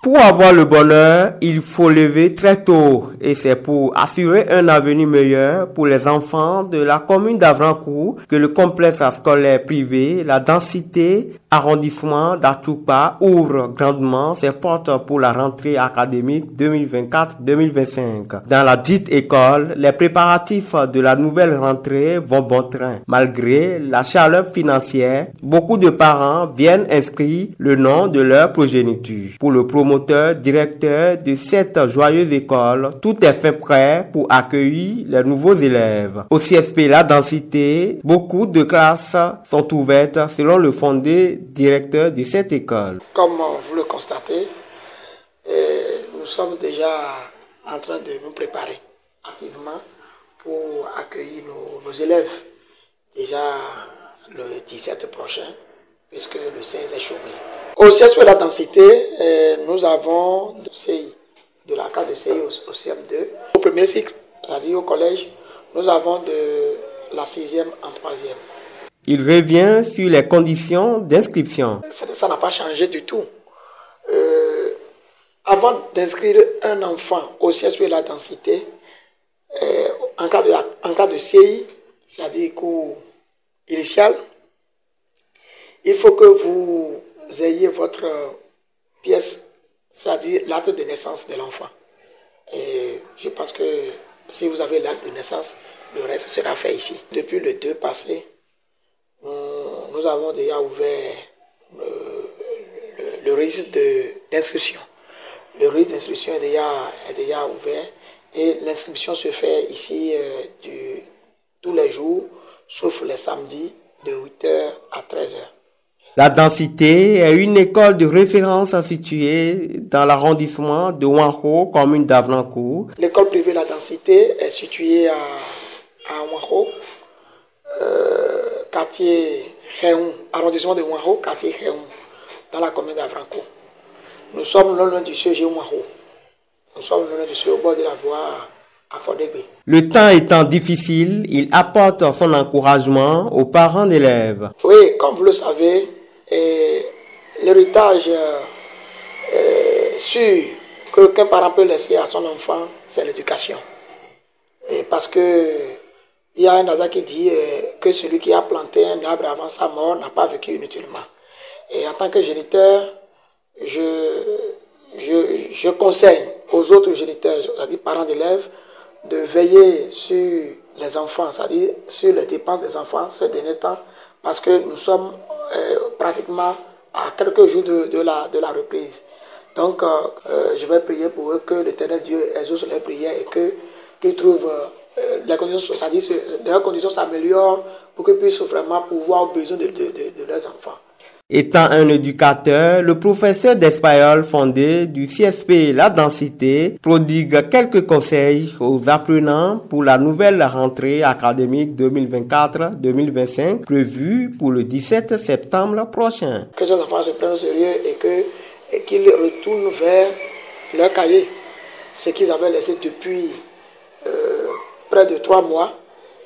Pour avoir le bonheur, il faut lever très tôt et c'est pour assurer un avenir meilleur pour les enfants de la commune d'Avrancourt que le complexe scolaire privé, la densité arrondissement d'Achoupa ouvre grandement ses portes pour la rentrée académique 2024-2025. Dans la dite école, les préparatifs de la nouvelle rentrée vont bon train. Malgré la chaleur financière, beaucoup de parents viennent inscrire le nom de leur progéniture. Pour le promoteur, directeur de cette joyeuse école, tout est fait prêt pour accueillir les nouveaux élèves. Au CSP La Densité, beaucoup de classes sont ouvertes selon le fondé directeur de cette école. Comme vous le constatez, nous sommes déjà en train de nous préparer activement pour accueillir nos élèves. Déjà le 17 prochain, puisque le 16 est chômé. Au CSP La Densité, nous avons de CI, de la classe de CI au CM2. Au premier cycle, c'est-à-dire au collège, nous avons de la 6e en 3e. Il revient sur les conditions d'inscription. Ça n'a pas changé du tout. Avant d'inscrire un enfant au CSP La Densité, en cas de CI, c'est-à-dire cours initial, il faut que vous ayez votre pièce, c'est-à-dire l'acte de naissance de l'enfant. Et je pense que si vous avez l'acte de naissance, le reste sera fait ici. Depuis le 2 passé, nous avons déjà ouvert le registre d'inscription. Le registre d'inscription est déjà ouvert et l'inscription se fait ici tous les jours, sauf les samedis, de 8h à 13h. La Densité est une école de référence située dans l'arrondissement de Wanho, commune d'Avrancourt. L'école privée La Densité est située à Wanho, quartier Réon, arrondissement de Wanho, quartier Réon, dans la commune d'Avrancourt. Nous sommes non loin du CG Wanho. Nous sommes non loin du CG au bord de la voie à Fodégbé. Le temps étant difficile, il apporte son encouragement aux parents d'élèves. Oui, comme vous le savez, l'héritage sûr qu'un parent peut laisser à son enfant, c'est l'éducation. Parce que il y a un adage qui dit que celui qui a planté un arbre avant sa mort n'a pas vécu inutilement. Et en tant que géniteur, je conseille aux autres géniteurs, c'est-à-dire parents d'élèves, de veiller sur les enfants, c'est-à-dire sur les dépenses des enfants ces derniers temps, parce que nous sommes pratiquement à quelques jours de la reprise. Donc, je vais prier pour eux que l'Éternel Dieu exauce leurs prières et qu'ils trouvent les conditions, c'est-à-dire leurs conditions s'améliorent pour qu'ils puissent vraiment pouvoir aux besoins de leurs enfants. Étant un éducateur, le professeur d'espagnol fondé du CSP La Densité prodigue quelques conseils aux apprenants pour la nouvelle rentrée académique 2024-2025 prévue pour le 17 septembre prochain. Que ces enfants se prennent au sérieux et qu'ils retournent vers leur cahier, ce qu'ils avaient laissé depuis près de 3 mois,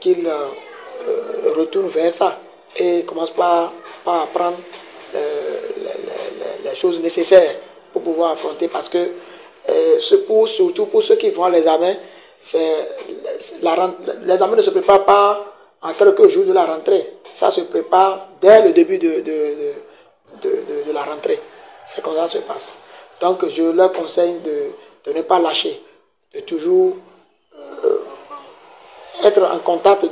qu'ils retournent vers ça et commencent par apprendre les choses nécessaires pour pouvoir affronter, parce que surtout pour ceux qui vont à l'examen, l'examen ne se prépare pas en quelques jours de la rentrée, ça se prépare dès le début de la rentrée. C'est comme ça que ça se passe. Donc je leur conseille de ne pas lâcher, de toujours être en contact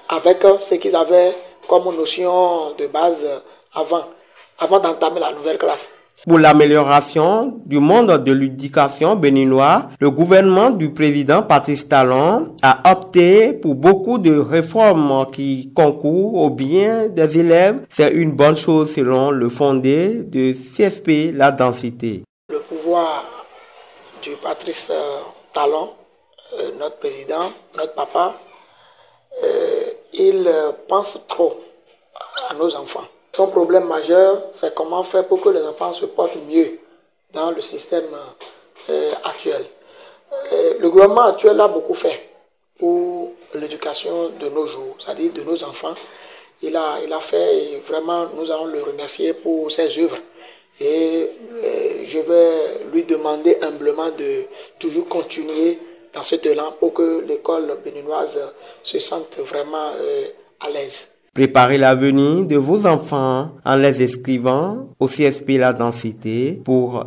avec ce qu'ils avaient comme notion de base avant d'entamer la nouvelle classe. Pour l'amélioration du monde de l'éducation béninois, le gouvernement du président Patrice Talon a opté pour beaucoup de réformes qui concourent au bien des élèves. C'est une bonne chose selon le fondé de CSP La Densité. Le pouvoir du Patrice Talon, notre président, notre papa, il pense trop à nos enfants. Son problème majeur, c'est comment faire pour que les enfants se portent mieux dans le système actuel. Le gouvernement actuel a beaucoup fait pour l'éducation de nos jours, c'est-à-dire de nos enfants. Il a fait, et vraiment, nous allons le remercier pour ses œuvres. Et je vais lui demander humblement de toujours continuer dans cet élan pour que l'école béninoise se sente vraiment à l'aise. Préparez l'avenir de vos enfants en les inscrivant au CSP La Densité pour